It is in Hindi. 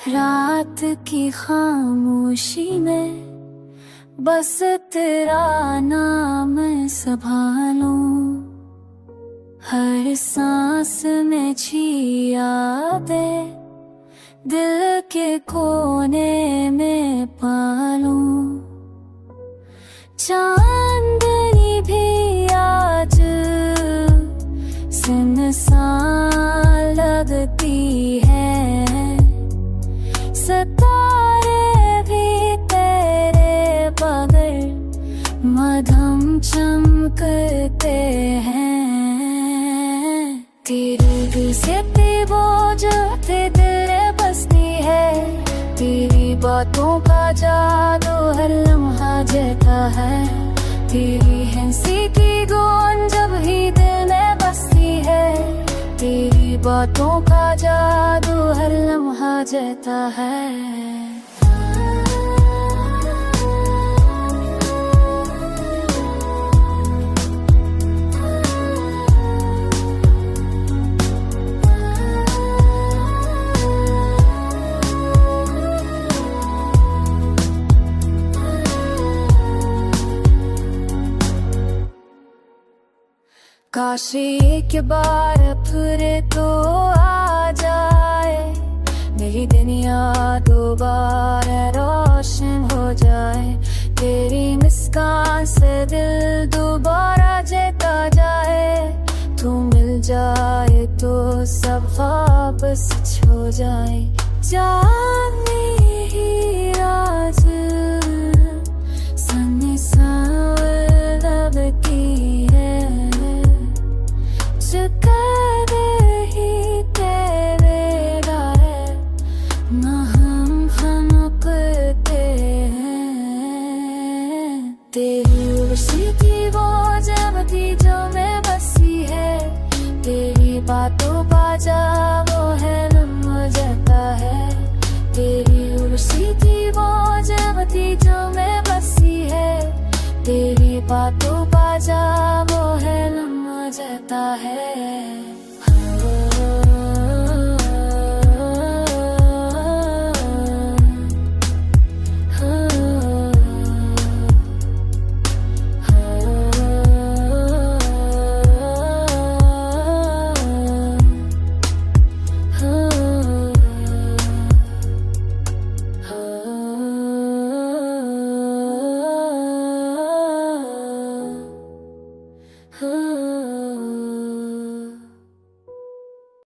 रात की खामोशी में बस तेरा नाम संभालूं। हर सांस में छी यादें दिल के कोने में पालूं। चांदनी भी आज सुनसान लगती है, सितारे भी तेरे बगैर मधम चमकते हैं। तेरे से वो जो दिल में बसती है, तेरी बातों का जादू हर लम्हा जता है। तेरी हंसी की गूंज जब ही दिल में बसती है, तेरी बातों का जादू हर लम्हा जता है। काश एक बार फिर तो आ जाए, मेरी दुनिया दोबारा रोशन हो जाए। तेरी मुस्कान से दिल दोबारा जीता जाए, तू मिल जाए तो सब ख्वाब सच हो जाए। जाने